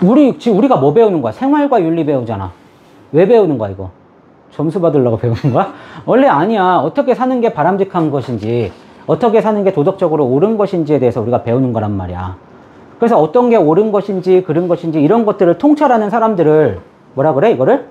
우리가 뭐 배우는 거야? 생활과 윤리 배우잖아. 왜 배우는 거야, 이거? 점수 받으려고 배우는 거야? 원래 아니야. 어떻게 사는 게 바람직한 것인지, 어떻게 사는 게 도덕적으로 옳은 것인지에 대해서 우리가 배우는 거란 말이야. 그래서 어떤 게 옳은 것인지, 그른 것인지, 이런 것들을 통찰하는 사람들을 뭐라 그래? 이거를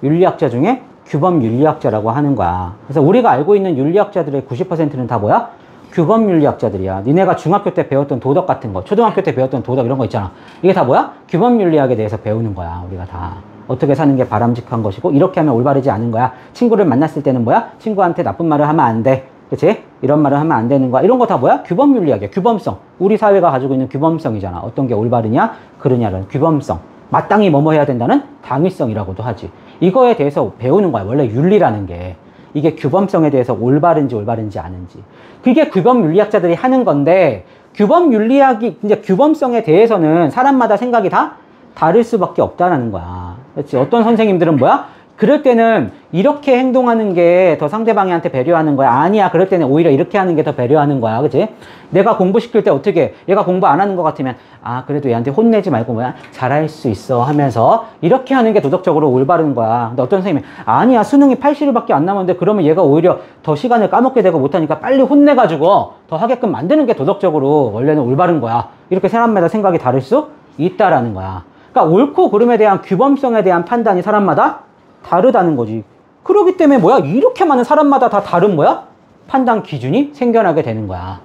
윤리학자 중에 규범 윤리학자라고 하는 거야. 그래서 우리가 알고 있는 윤리학자들의 90%는 다 뭐야? 규범 윤리학자들이야. 니네가 중학교 때 배웠던 도덕 같은 거, 초등학교 때 배웠던 도덕 이런 거 있잖아. 이게 다 뭐야? 규범 윤리학에 대해서 배우는 거야. 우리가 다. 어떻게 사는 게 바람직한 것이고, 이렇게 하면 올바르지 않은 거야. 친구를 만났을 때는 뭐야? 친구한테 나쁜 말을 하면 안 돼. 그치? 이런 말을 하면 안 되는 거야. 이런 거 다 뭐야? 규범 윤리학이야. 규범성. 우리 사회가 가지고 있는 규범성이잖아. 어떤 게 올바르냐, 그르냐는 규범성. 마땅히 뭐뭐 해야 된다는 당위성이라고도 하지. 이거에 대해서 배우는 거야. 원래 윤리라는 게. 이게 규범성에 대해서 올바른지 아닌지. 그게 규범 윤리학자들이 하는 건데, 규범 윤리학이, 이제 규범성에 대해서는 사람마다 생각이 다 다를 수밖에 없다라는 거야. 그렇지? 어떤 선생님들은 뭐야? 그럴 때는 이렇게 행동하는 게 더 상대방한테 배려하는 거야. 아니야. 그럴 때는 오히려 이렇게 하는 게 더 배려하는 거야. 그치? 내가 공부시킬 때 어떻게, 얘가 공부 안 하는 것 같으면, 아, 그래도 얘한테 혼내지 말고 뭐야? 잘할 수 있어 하면서 이렇게 하는 게 도덕적으로 올바른 거야. 근데 어떤 선생님이, 아니야. 수능이 80일밖에 안 남았는데 그러면 얘가 오히려 더 시간을 까먹게 되고 못하니까 빨리 혼내가지고 더 하게끔 만드는 게 도덕적으로 원래는 올바른 거야. 이렇게 사람마다 생각이 다를 수 있다라는 거야. 그러니까 옳고 그름에 대한 규범성에 대한 판단이 사람마다 다르다는 거지. 그렇기 때문에 뭐야? 이렇게 많은 사람마다 다 다른 뭐야? 판단 기준이 생겨나게 되는 거야.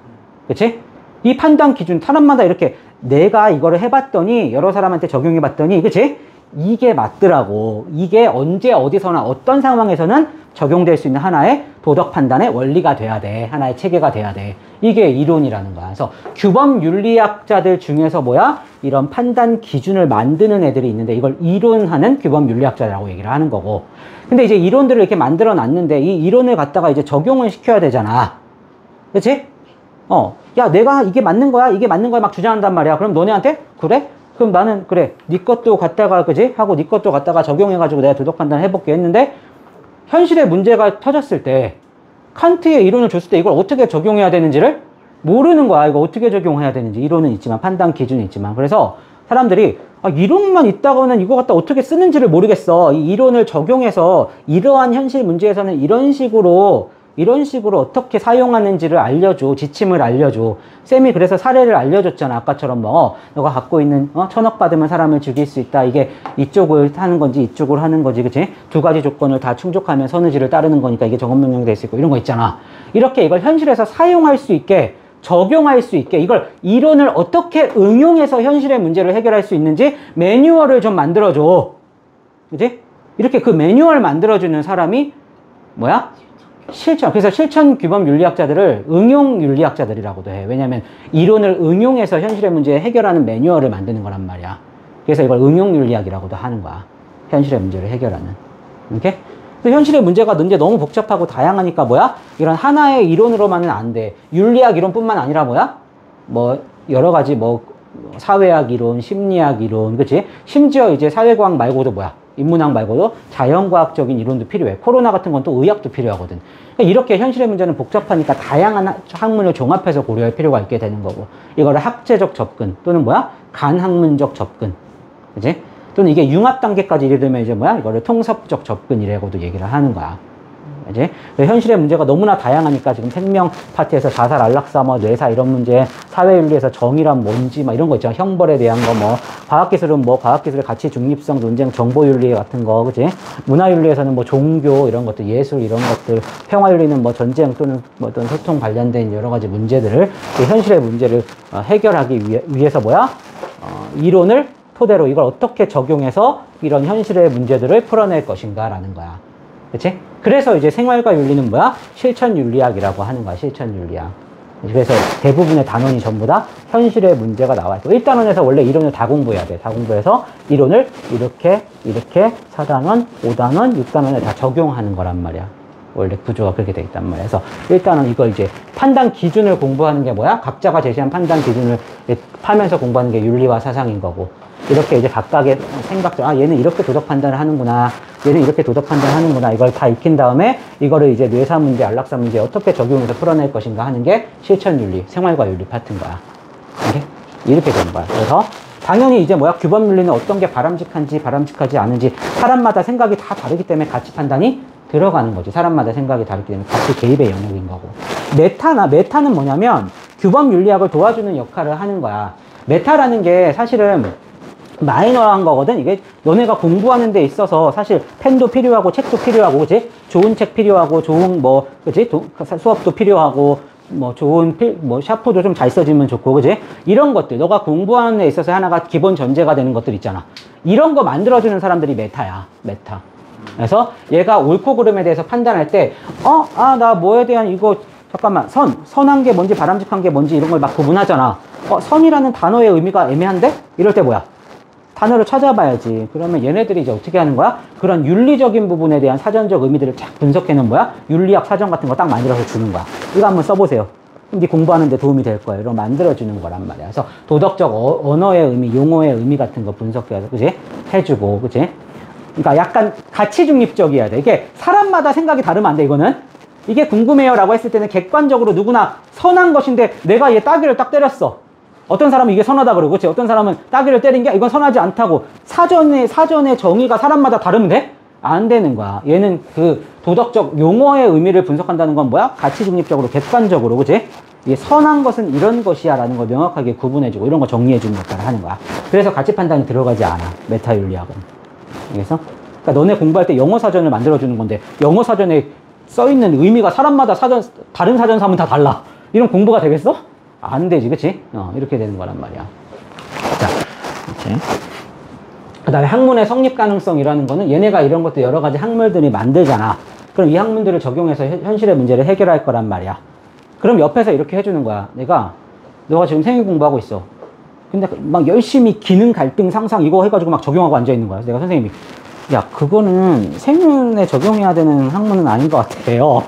그치? 이 판단 기준, 사람마다 이렇게 내가 이거를 해봤더니, 여러 사람한테 적용해봤더니, 그치? 이게 맞더라고. 이게 언제 어디서나 어떤 상황에서는 적용될 수 있는 하나의 도덕 판단의 원리가 돼야 돼. 하나의 체계가 돼야 돼. 이게 이론이라는 거야. 그래서 규범 윤리학자들 중에서 뭐야? 이런 판단 기준을 만드는 애들이 있는데 이걸 이론하는 규범 윤리학자라고 얘기를 하는 거고. 근데 이제 이론들을 이렇게 만들어 놨는데 이 이론을 갖다가 이제 적용을 시켜야 되잖아. 그치? 야, 내가 이게 맞는 거야? 이게 맞는 거야? 막 주장한단 말이야. 그럼 너네한테? 그래? 그럼 나는 그래. 네 것도 갖다가 그지? 하고 네 것도 갖다가 적용해가지고 내가 도덕 판단 해볼게 했는데 현실에 문제가 터졌을 때 칸트의 이론을 줬을 때 이걸 어떻게 적용해야 되는지를 모르는 거야. 이거 어떻게 적용해야 되는지. 이론은 있지만 판단 기준이 있지만. 그래서 사람들이 이론만 있다고는 이거 갖다 어떻게 쓰는지를 모르겠어. 이 이론을 적용해서 이러한 현실 문제에서는 이런 식으로 어떻게 사용하는지를 알려줘. 지침을 알려줘. 쌤이 그래서 사례를 알려줬잖아. 아까처럼 뭐 너가 갖고 있는 1,000억 받으면 사람을 죽일 수 있다. 이게 이쪽을 하는 건지 이쪽을 하는 거지. 그치? 두 가지 조건을 다 충족하면 선의지를 따르는 거니까 이게 적응명령이 될 수 있고 이런 거 있잖아. 이렇게 이걸 현실에서 사용할 수 있게 적용할 수 있게 이걸 이론을 어떻게 응용해서 현실의 문제를 해결할 수 있는지 매뉴얼을 좀 만들어줘. 그치? 이렇게 그 매뉴얼 만들어주는 사람이 뭐야? 실천. 그래서 실천 규범 윤리학자들을 응용 윤리학자들이라고도 해. 왜냐하면 이론을 응용해서 현실의 문제 해결하는 매뉴얼을 만드는 거란 말이야. 그래서 이걸 응용 윤리학이라고도 하는 거야. 현실의 문제를 해결하는. 이렇게? 현실의 문제가 이제 너무 복잡하고 다양하니까 뭐야? 이런 하나의 이론으로만은 안 돼. 윤리학 이론뿐만 아니라 뭐야? 뭐 여러 가지 뭐 사회학 이론, 심리학 이론, 그치? 심지어 이제 사회과학 말고도 뭐야? 인문학 말고도 자연과학적인 이론도 필요해. 코로나 같은 건 또 의학도 필요하거든. 그러니까 이렇게 현실의 문제는 복잡하니까 다양한 학문을 종합해서 고려할 필요가 있게 되는 거고. 이거를 학제적 접근 또는 뭐야? 간학문적 접근. 그치? 또는 이게 융합 단계까지 이르면 이제 뭐야? 이거를 통섭적 접근이라고도 얘기를 하는 거야. 그치? 현실의 문제가 너무나 다양하니까 지금 생명 파트에서 자살, 안락사, 뭐 뇌사 이런 문제, 사회윤리에서 정의란 뭔지 막 이런 거 있잖아. 형벌에 대한 거 뭐, 과학기술은 뭐 과학기술의 가치 중립성 논쟁, 정보윤리 같은 거, 그치? 문화윤리에서는 뭐 종교 이런 것들, 예술 이런 것들, 평화윤리는 뭐 전쟁 또는 뭐 어떤 소통 관련된 여러 가지 문제들을 현실의 문제를 해결하기 위해서 뭐야? 이론을 토대로 이걸 어떻게 적용해서 이런 현실의 문제들을 풀어낼 것인가라는 거야. 그치? 그래서 이제 생활과 윤리는 뭐야? 실천윤리학이라고 하는 거야. 실천윤리학. 그래서 대부분의 단원이 전부 다 현실의 문제가 나와 있고 1단원에서 원래 이론을 다 공부해야 돼. 다 공부해서 이론을 이렇게 4단원, 5단원, 6단원에 다 적용하는 거란 말이야. 원래 구조가 그렇게 돼 있단 말이야. 그래서 1단원 이걸 이제 판단 기준을 공부하는 게 뭐야? 각자가 제시한 판단 기준을 파면서 공부하는 게 윤리와 사상인 거고 이렇게 이제 각각의 생각들, 얘는 이렇게 도덕 판단을 하는구나. 얘는 이렇게 도덕 판단을 하는구나. 이걸 다 익힌 다음에 이거를 이제 뇌사 문제, 안락사 문제 어떻게 적용해서 풀어낼 것인가 하는 게 실천윤리, 생활과 윤리 파트인 거야. 이렇게 되는 거야. 그래서 당연히 이제 뭐야? 규범 윤리는 어떤 게 바람직한지 바람직하지 않은지 사람마다 생각이 다 다르기 때문에 가치 판단이 들어가는 거지. 사람마다 생각이 다르기 때문에 가치 개입의 영역인 거고. 메타는 뭐냐면 규범 윤리학을 도와주는 역할을 하는 거야. 메타라는 게 사실은 마이너한 거거든. 이게 너네가 공부하는 데 있어서 사실 펜도 필요하고 책도 필요하고, 그치? 좋은 책 필요하고, 좋은 뭐, 그치? 수업도 필요하고, 뭐 좋은 샤프도 좀 잘 써지면 좋고, 그치? 이런 것들, 너가 공부하는 데 있어서 하나가 기본 전제가 되는 것들 있잖아. 이런 거 만들어주는 사람들이 메타야. 메타. 그래서 얘가 옳고 그름에 대해서 판단할 때, 나 뭐에 대한 이거, 잠깐만, 선한 게 뭔지 바람직한 게 뭔지 이런 걸 막 구분하잖아. 선이라는 단어의 의미가 애매한데? 이럴 때 뭐야? 단어를 찾아봐야지. 그러면 얘네들이 이제 어떻게 하는 거야? 그런 윤리적인 부분에 대한 사전적 의미들을 쫙 분석해놓은 뭐야? 윤리학 사전 같은 거 딱 만들어서 주는 거야. 이거 한번 써보세요. 네 공부하는 데 도움이 될 거예요. 이런 만들어주는 거란 말이야. 그래서 도덕적 언어의 의미, 용어의 의미 같은 거 분석해서, 그치? 해주고, 그치? 그러니까 약간 가치 중립적이어야 돼. 이게 사람마다 생각이 다르면 안 돼, 이거는. 이게 궁금해요 라고 했을 때는 객관적으로 누구나 선한 것인데 내가 얘 따귀를 딱 때렸어. 어떤 사람은 이게 선하다 그러고, 그치? 어떤 사람은 따귀를 때린 게 이건 선하지 않다고. 사전에 정의가 사람마다 다르면 돼? 안 되는 거야. 얘는 그 도덕적 용어의 의미를 분석한다는 건 뭐야? 가치 중립적으로, 객관적으로, 그치? 이게 선한 것은 이런 것이야 라는 걸 명확하게 구분해주고 이런 거 정리해주는 역할을 하는 거야. 그래서 가치 판단이 들어가지 않아. 메타 윤리학은. 그래서 그러니까 너네 공부할 때 영어 사전을 만들어주는 건데 영어 사전에 써있는 의미가 사람마다 다른 사전 사면 다 달라. 이런 공부가 되겠어? 안 되지, 그치? 이렇게 되는 거란 말이야. 자, 이렇게. 그 다음에 학문의 성립 가능성이라는 거는 얘네가 이런 것도 여러 가지 학문들이 만들잖아. 그럼 이 학문들을 적용해서 현실의 문제를 해결할 거란 말이야. 그럼 옆에서 이렇게 해주는 거야. 너가 지금 생일 공부하고 있어. 근데 막 열심히 기능, 갈등, 상상 이거 해가지고 막 적용하고 앉아있는 거야. 내가 선생님이, 야, 그거는 생일에 적용해야 되는 학문은 아닌 것 같아요.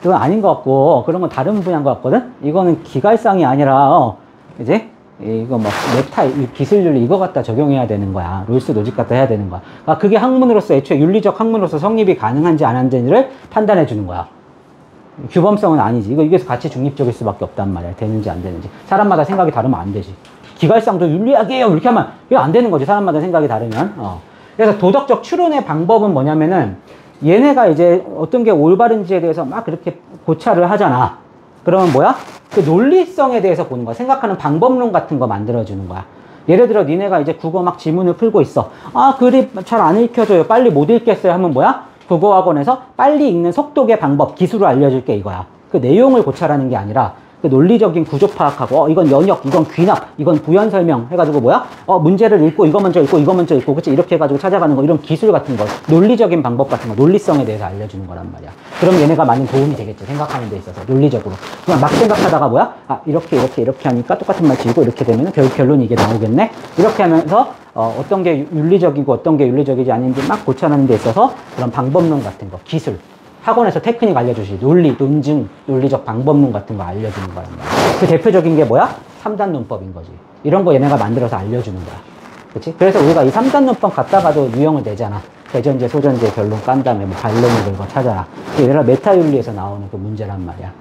그건 아닌 것 같고, 그런 건 다른 분야인 것 같거든? 이거는 기갈상이 아니라, 이제, 이거 막, 메타, 기술 윤리 이거 갖다 적용해야 되는 거야. 롤스 로직 갖다 해야 되는 거야. 그러니까 그게 학문으로서, 애초에 윤리적 학문으로서 성립이 가능한지 안 하는지를 판단해 주는 거야. 규범성은 아니지. 이게서 가치 중립적일 수밖에 없단 말이야. 되는지 안 되는지. 사람마다 생각이 다르면 안 되지. 기갈상도 윤리학이에요. 이렇게 하면, 이거 안 되는 거지. 사람마다 생각이 다르면. 그래서 도덕적 추론의 방법은 뭐냐면은, 얘네가 이제 어떤 게 올바른지에 대해서 막 그렇게 고찰을 하잖아. 그러면 뭐야? 그 논리성에 대해서 보는 거야. 생각하는 방법론 같은 거 만들어주는 거야. 예를 들어 니네가 이제 국어 막 지문을 풀고 있어. 글이 잘 안 읽혀져요. 빨리 못 읽겠어요. 하면 뭐야? 국어학원에서 빨리 읽는 속독의 방법, 기술을 알려줄게 이거야. 그 내용을 고찰하는 게 아니라 그 논리적인 구조 파악하고, 이건 연역, 이건 귀납, 이건 부연 설명 해가지고 뭐야? 문제를 읽고 이거 먼저 읽고 이거 먼저 읽고, 그치? 이렇게 해가지고 찾아가는 거, 이런 기술 같은 거, 논리적인 방법 같은 거, 논리성에 대해서 알려주는 거란 말이야. 그럼 얘네가 많은 도움이 되겠죠. 생각하는 데 있어서 논리적으로. 그냥 막 생각하다가 뭐야? 이렇게 하니까 똑같은 말 지우고 이렇게 되면 결국 결론이 이게 나오겠네. 이렇게 하면서 어떤 게 윤리적이고 어떤 게 윤리적이지 아닌지 막 고찰하는 데 있어서 그런 방법론 같은 거, 기술. 학원에서 테크닉 알려주시, 논증, 논리적 방법론 같은 거 알려주는 거란 말이야. 그 대표적인 게 뭐야? 3단 논법인 거지. 이런 거 얘네가 만들어서 알려주는 거야. 그치? 그래서 우리가 이 3단 논법 갖다가도 유형을 내잖아. 대전제, 소전제, 결론 깐 다음에 뭐 반론을 이거 찾아라. 얘네가 메타윤리에서 나오는 그 문제란 말이야.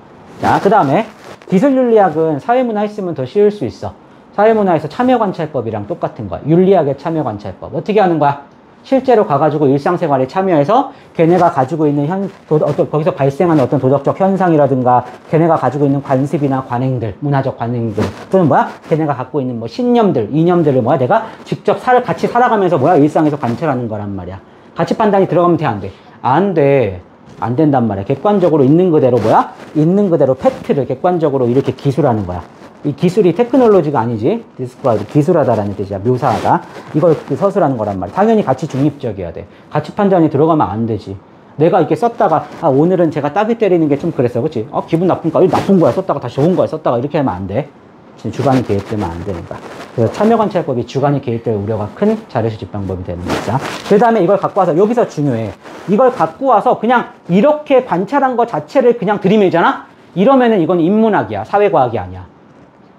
자, 그 다음에 기술윤리학은 사회문화 했으면 더 쉬울 수 있어. 사회문화에서 참여관찰법이랑 똑같은 거야. 윤리학의 참여관찰법. 어떻게 하는 거야? 실제로 가가지고 일상생활에 참여해서 걔네가 가지고 있는 거기서 발생하는 어떤 도덕적 현상이라든가 걔네가 가지고 있는 관습이나 관행들, 문화적 관행들, 또는 뭐야? 걔네가 갖고 있는 뭐 신념들, 이념들을 뭐야? 내가 직접 같이 살아가면서 뭐야? 일상에서 관찰하는 거란 말이야. 가치 판단이 들어가면 돼, 안 돼? 안 돼. 안 된단 말이야. 객관적으로 있는 그대로 뭐야? 있는 그대로 팩트를 객관적으로 이렇게 기술하는 거야. 이 기술이 테크놀로지가 아니지. 디스크라이브, 기술하다라는 뜻이야. 묘사하다. 이걸 서술하는 거란 말이야. 당연히 가치 중립적이어야 돼. 가치 판단이 들어가면 안 되지. 내가 이렇게 썼다가 오늘은 제가 따귀 때리는 게 좀 그랬어. 그치? 기분 나쁘니까 나쁜 거야 썼다가 다시 좋은 거야 썼다가 이렇게 하면 안 돼. 주관이 개입되면 안 되니까. 그래서 참여관찰법이 주관이 개입될 우려가 큰 자료수집 방법이 되는 거죠. 그 다음에 이걸 갖고 와서 여기서 중요해. 이걸 갖고 와서 그냥 이렇게 관찰한 것 자체를 그냥 들이밀잖아? 이러면은 이건 인문학이야. 사회과학이 아니야.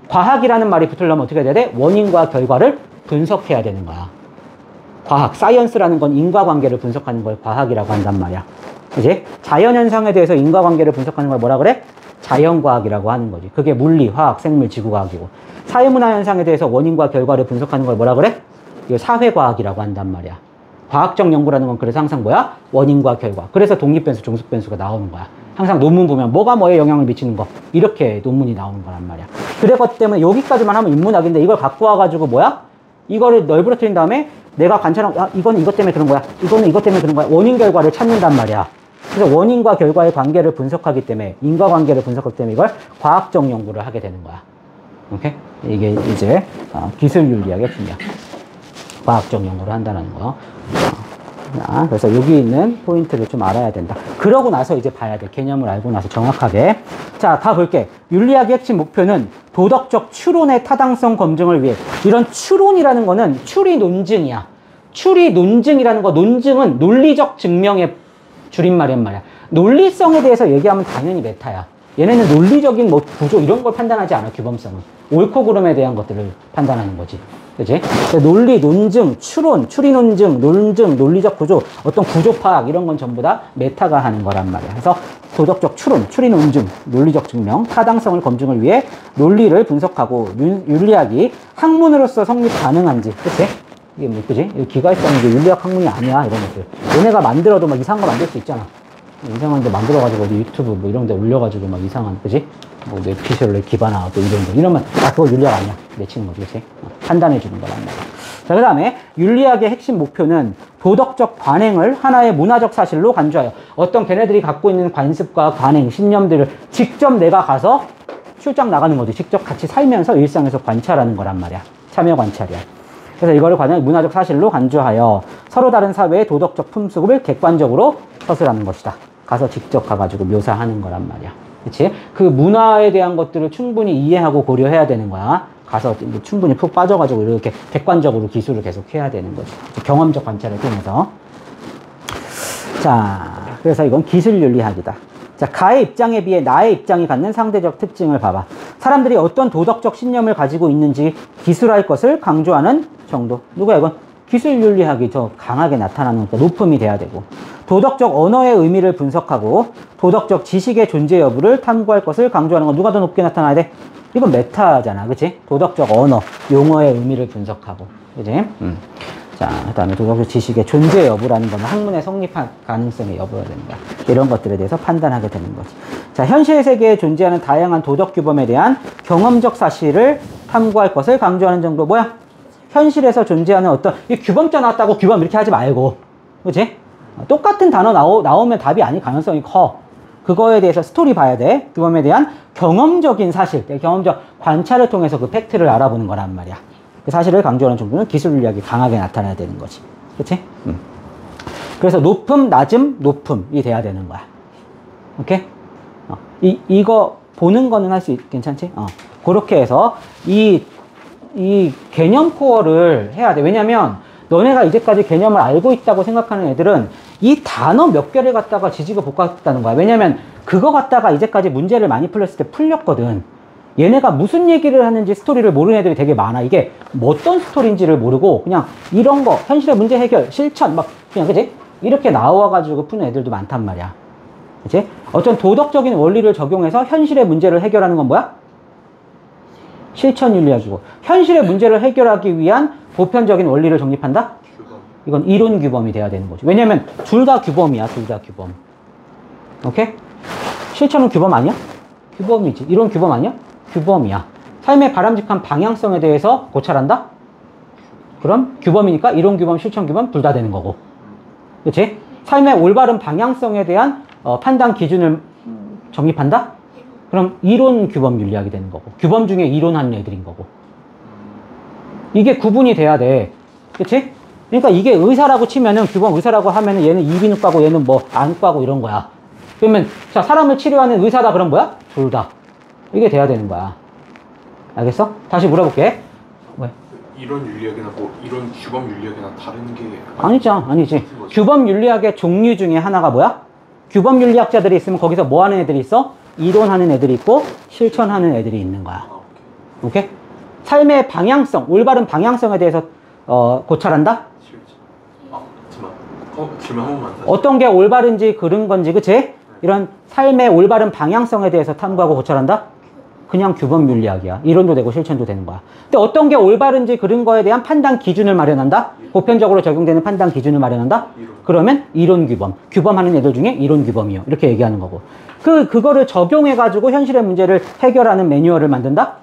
과학이라는 말이 붙으려면 어떻게 해야 돼? 원인과 결과를 분석해야 되는 거야. 과학, 사이언스라는 건 인과관계를 분석하는 걸 과학이라고 한단 말이야. 이제 자연현상에 대해서 인과관계를 분석하는 걸 뭐라 그래? 자연과학이라고 하는 거지. 그게 물리, 화학, 생물, 지구과학이고. 사회문화 현상에 대해서 원인과 결과를 분석하는 걸 뭐라 그래? 이거 사회과학이라고 한단 말이야. 과학적 연구라는 건 그래서 항상 뭐야? 원인과 결과. 그래서 독립변수, 종속변수가 나오는 거야. 항상 논문 보면 뭐가 뭐에 영향을 미치는 거. 이렇게 논문이 나오는 거란 말이야. 그래서 때문에 여기까지만 하면 인문학인데 이걸 갖고 와가지고 뭐야? 이거를 널브러뜨린 다음에 내가 관찰하고, 이거는 이것 때문에 그런 거야. 이거는 이것 때문에 그런 거야. 원인 결과를 찾는단 말이야. 그래서 원인과 결과의 관계를 분석하기 때문에, 인과관계를 분석하기 때문에 이걸 과학적 연구를 하게 되는 거야. 오케이? 이게 이제 기술윤리학의 핵심이야. 과학적 연구를 한다는 거. 그래서 여기 있는 포인트를 좀 알아야 된다. 그러고 나서 이제 봐야 돼. 개념을 알고 나서 정확하게. 자, 다 볼게. 윤리학의 핵심 목표는 도덕적 추론의 타당성 검증을 위해. 이런 추론이라는 거는 추리 논증이야. 추리 논증이라는 거, 논증은 논리적 증명의 줄임말이란 말이야. 논리성에 대해서 얘기하면 당연히 메타야. 얘네는 논리적인 뭐 구조 이런 걸 판단하지 않아, 규범성은. 옳고 그름에 대한 것들을 판단하는 거지. 그치? 논리, 논증, 추론, 추리 논증, 논증, 논리적 구조, 어떤 구조 파악, 이런 건 전부 다 메타가 하는 거란 말이야. 그래서 도덕적 추론, 추리 논증, 논리적 증명, 타당성을 검증을 위해 논리를 분석하고 윤리학이 학문으로서 성립 가능한지, 그치? 이게 뭐, 그지? 기가있다는 게 윤리학 학문이 아니야, 이런 것들. 얘네가 만들어도 막 이상한 거 만들 수 있잖아. 이상한 데 만들어가지고 어디 유튜브 뭐 이런 데 올려가지고 막 이상한, 그지? 뭐 뇌피셜로 기반화 또 이런 거. 이러면, 그거 윤리학 아니야. 내치는 거지, 그치? 판단해주는 거란 말이야. 자, 그 다음에 윤리학의 핵심 목표는 도덕적 관행을 하나의 문화적 사실로 간주하여 어떤 걔네들이 갖고 있는 관습과 관행, 신념들을 직접 내가 가서 출장 나가는 거지. 직접 같이 살면서 일상에서 관찰하는 거란 말이야. 참여 관찰이야. 그래서 이거를 관행 문화적 사실로 간주하여 서로 다른 사회의 도덕적 품속을 객관적으로 서술하는 것이다. 가서 직접 가가지고 묘사하는 거란 말이야. 그치? 그 문화에 대한 것들을 충분히 이해하고 고려해야 되는 거야. 가서 충분히 푹 빠져가지고 이렇게 객관적으로 기술을 계속 해야 되는 거지. 경험적 관찰을 통해서. 자, 그래서 이건 기술윤리학이다. 자, 가의 입장에 비해 나의 입장이 갖는 상대적 특징을 봐봐. 사람들이 어떤 도덕적 신념을 가지고 있는지 기술할 것을 강조하는 정도. 누구야, 이건? 기술윤리학이 더 강하게 나타나는 거니까 높음이 돼야 되고. 도덕적 언어의 의미를 분석하고 도덕적 지식의 존재 여부를 탐구할 것을 강조하는 건 누가 더 높게 나타나야 돼? 이건 메타잖아, 그치? 도덕적 언어, 용어의 의미를 분석하고, 그치? 자, 그 다음에 도덕적 지식의 존재 여부라는 건 학문의 성립할 가능성의 여부가 된다. 이런 것들에 대해서 판단하게 되는 거지. 자, 현실 세계에 존재하는 다양한 도덕 규범에 대한 경험적 사실을 탐구할 것을 강조하는 정도. 뭐야? 현실에서 존재하는 어떤, 이 규범자 나왔다고 규범 이렇게 하지 말고, 그치? 똑같은 단어 나오면 답이 아닐 가능성이 커. 그거에 대해서 스토리 봐야 돼. 규범에 대한 경험적인 사실, 경험적 관찰을 통해서 그 팩트를 알아보는 거란 말이야. 그 사실을 강조하는 정도는 기술윤리학이 강하게 나타나야 되는 거지. 그치? 그래서 높음, 낮음, 높음이 돼야 되는 거야. 오케이? 이거 보는 거는 할 수 괜찮지? 그렇게 해서 이 개념 코어를 해야 돼. 왜냐면 너네가 이제까지 개념을 알고 있다고 생각하는 애들은 이 단어 몇 개를 갖다가 지지고 볶았다는 거야. 왜냐면 그거 갖다가 이제까지 문제를 많이 풀렸을 때 풀렸거든. 얘네가 무슨 얘기를 하는지 스토리를 모르는 애들이 되게 많아. 이게 뭐 어떤 스토리인지를 모르고 그냥 이런 거, 현실의 문제 해결, 실천, 막 그냥, 그치? 이렇게 나와가지고 푸는 애들도 많단 말이야. 그치? 어떤 도덕적인 원리를 적용해서 현실의 문제를 해결하는 건 뭐야? 실천윤리학이고, 현실의 문제를 해결하기 위한 보편적인 원리를 정립한다? 이건 이론 규범이 돼야 되는 거지. 왜냐면 둘 다 규범이야, 둘 다 규범. 오케이? 실천은 규범 아니야? 규범이지. 이론 규범 아니야? 규범이야. 삶의 바람직한 방향성에 대해서 고찰한다? 그럼 규범이니까 이론 규범, 실천 규범 둘 다 되는 거고. 그치? 삶의 올바른 방향성에 대한 판단 기준을 정립한다? 그럼 이론 규범 윤리학이 되는 거고. 규범 중에 이론하는 애들인 거고. 이게 구분이 돼야 돼. 그치? 그러니까 이게 의사라고 치면은, 규범 의사라고 하면은 얘는 이비인후과고 얘는 뭐 안과고 이런 거야. 그러면 자, 사람을 치료하는 의사다 그럼 뭐야? 둘 다. 이게 돼야 되는 거야. 알겠어? 다시 물어볼게. 왜? 이론 윤리학이나 뭐 이론 규범 윤리학이나 다른 게 아니지. 규범 윤리학의 종류 중에 하나가 뭐야? 규범 윤리학자들이 있으면 거기서 뭐 하는 애들이 있어? 이론하는 애들이 있고 실천하는 애들이 있는 거야. 오케이? 삶의 방향성, 올바른 방향성에 대해서 고찰한다? 질문 한 번만 다시. 어떤 게 올바른지 그런 건지, 그치? 네. 이런 삶의 올바른 방향성에 대해서 탐구하고 고찰한다? 그냥 규범 윤리학이야. 이론도 되고 실천도 되는 거야. 근데 어떤 게 올바른지 그런 거에 대한 판단 기준을 마련한다? 보편적으로 적용되는 판단 기준을 마련한다? 그러면 이론 규범. 규범하는 애들 중에 이론 규범이요. 이렇게 얘기하는 거고. 그거를 적용해가지고 현실의 문제를 해결하는 매뉴얼을 만든다?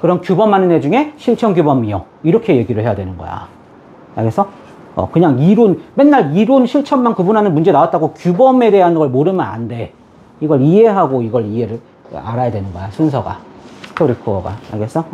그럼 규범하는 애 중에 실천 규범이요. 이렇게 얘기를 해야 되는 거야. 알겠어? 그냥 이론, 맨날 이론 실천만 구분하는 문제 나왔다고 규범에 대한 걸 모르면 안 돼. 이걸 이해하고 이걸 이해를 알아야 되는 거야. 순서가. 스토리 코어가. 알겠어?